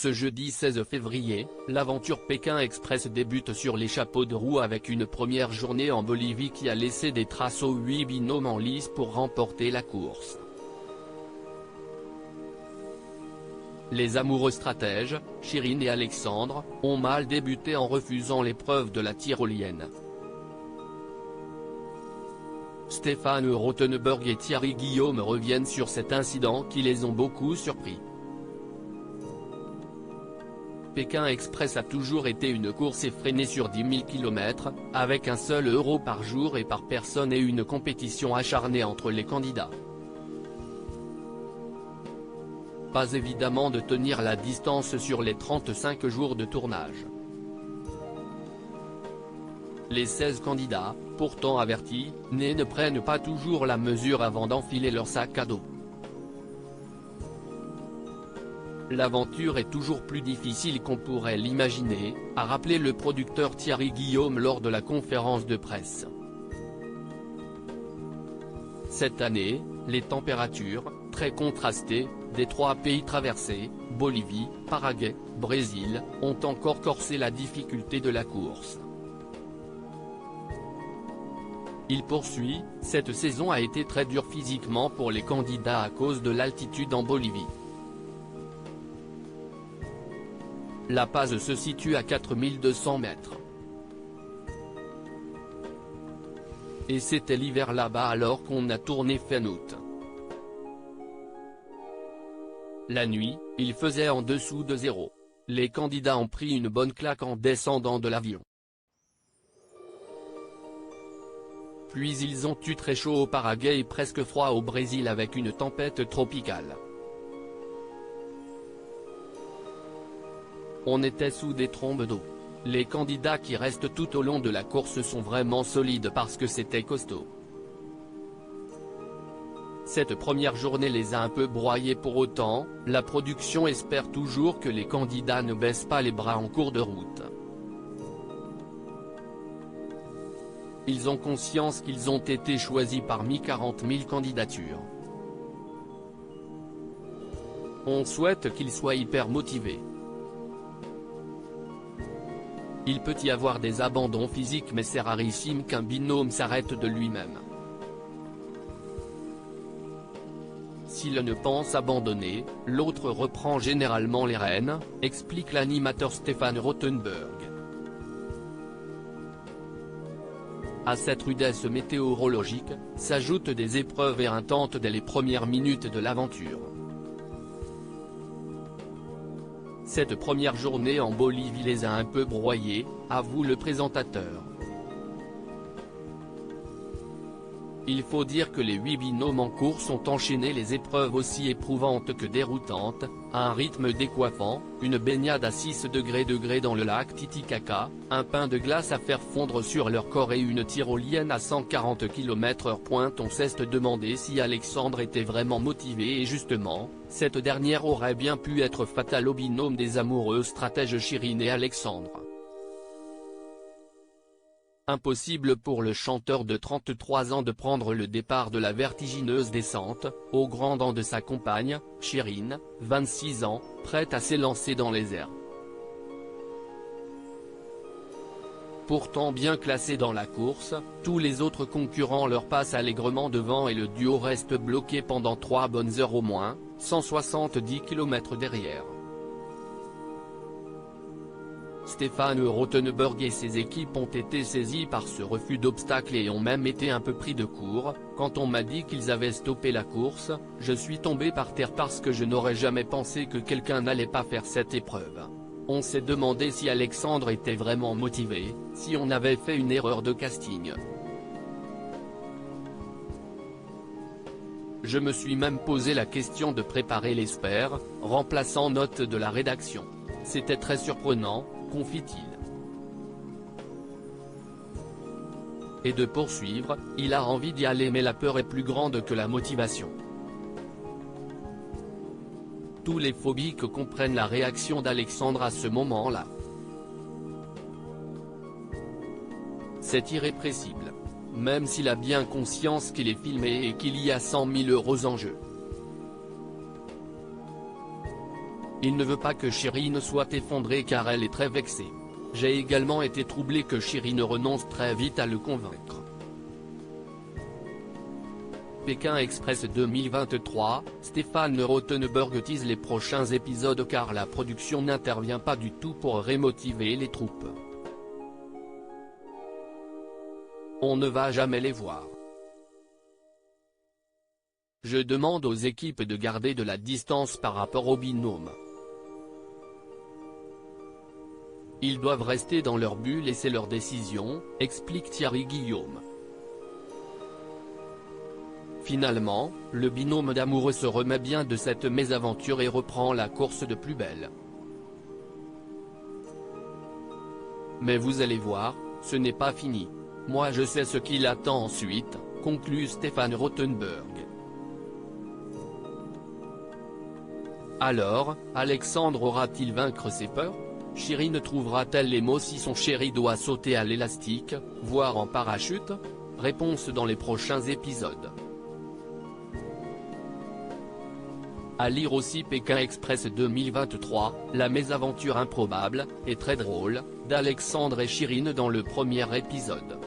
Ce jeudi 16 février, l'aventure Pékin Express débute sur les chapeaux de roue avec une première journée en Bolivie qui a laissé des traces aux 8 binômes en lice pour remporter la course. Les amoureux stratèges, Chirine et Alexandre, ont mal débuté en refusant l'épreuve de la tyrolienne. Stéphane Rothenberg et Thierry Guillaume reviennent sur cet incident qui les ont beaucoup surpris. Pékin Express a toujours été une course effrénée sur 10 000 km, avec un seul euro par jour et par personne et une compétition acharnée entre les candidats. Pas évidemment de tenir la distance sur les 35 jours de tournage. Les 16 candidats, pourtant avertis, ne prennent pas toujours la mesure avant d'enfiler leur sac à dos. L'aventure est toujours plus difficile qu'on pourrait l'imaginer, a rappelé le producteur Thierry Guillaume lors de la conférence de presse. Cette année, les températures, très contrastées, des 3 pays traversés, Bolivie, Paraguay, Brésil, ont encore corsé la difficulté de la course. Il poursuit, cette saison a été très dure physiquement pour les candidats à cause de l'altitude en Bolivie. La Paz se situe à 4200 mètres. Et c'était l'hiver là-bas alors qu'on a tourné fin août. La nuit, il faisait en dessous de zéro. Les candidats ont pris une bonne claque en descendant de l'avion. Puis ils ont eu très chaud au Paraguay et presque froid au Brésil avec une tempête tropicale. On était sous des trombes d'eau. Les candidats qui restent tout au long de la course sont vraiment solides parce que c'était costaud. Cette première journée les a un peu broyés pour autant, la production espère toujours que les candidats ne baissent pas les bras en cours de route. Ils ont conscience qu'ils ont été choisis parmi 40 000 candidatures. On souhaite qu'ils soient hyper motivés. Il peut y avoir des abandons physiques mais c'est rarissime qu'un binôme s'arrête de lui-même. Si l'un ne pense abandonner, l'autre reprend généralement les rênes, explique l'animateur Stéphane Rothenberg. À cette rudesse météorologique, s'ajoutent des épreuves éreintantes dès les premières minutes de l'aventure. Cette première journée en Bolivie les a un peu broyés, avoue le présentateur. Il faut dire que les 8 binômes en course ont enchaîné les épreuves aussi éprouvantes que déroutantes, à un rythme décoiffant, une baignade à 6 degrés dans le lac Titicaca, un pain de glace à faire fondre sur leur corps et une tyrolienne à 140 km/h. On s'est demandé si Alexandre était vraiment motivé et justement, cette dernière aurait bien pu être fatale au binôme des amoureux stratèges Chirine et Alexandre. Impossible pour le chanteur de 33 ans de prendre le départ de la vertigineuse descente, au grand dam de sa compagne, Chirine, 26 ans, prête à s'élancer dans les airs. Pourtant bien classés dans la course, tous les autres concurrents leur passent allègrement devant et le duo reste bloqué pendant 3 bonnes heures au moins, 170 km derrière. Stéphane Rothenberg et ses équipes ont été saisis par ce refus d'obstacle et ont même été un peu pris de court. Quand on m'a dit qu'ils avaient stoppé la course, je suis tombé par terre parce que je n'aurais jamais pensé que quelqu'un n'allait pas faire cette épreuve. On s'est demandé si Alexandre était vraiment motivé, si on avait fait une erreur de casting. Je me suis même posé la question de préparer l'espère, remplaçant note de la rédaction. C'était très surprenant, confie-t-il. Et de poursuivre, il a envie d'y aller mais la peur est plus grande que la motivation. Tous les phobiques comprennent la réaction d'Alexandre à ce moment-là. C'est irrépressible. Même s'il a bien conscience qu'il est filmé et qu'il y a 100 000 € en jeu. Il ne veut pas que Chirine soit effondrée car elle est très vexée. J'ai également été troublé que Chirine renonce très vite à le convaincre. Pékin Express 2023, Stéphane Rothenberg tease les prochains épisodes car la production n'intervient pas du tout pour remotiver les troupes. On ne va jamais les voir. Je demande aux équipes de garder de la distance par rapport aux binômes. Ils doivent rester dans leur bulle et c'est leur décision, explique Thierry Guillaume. Finalement, le binôme d'amoureux se remet bien de cette mésaventure et reprend la course de plus belle. Mais vous allez voir, ce n'est pas fini. Moi je sais ce qu'il attend ensuite, conclut Stéphane Rothenberg. Alors, Alexandre aura-t-il vaincre ses peurs? Chirine trouvera-t-elle les mots si son chéri doit sauter à l'élastique, voire en parachute? Réponse dans les prochains épisodes. À lire aussi Pékin Express 2023, la mésaventure improbable, et très drôle, d'Alexandre et Chirine dans le premier épisode.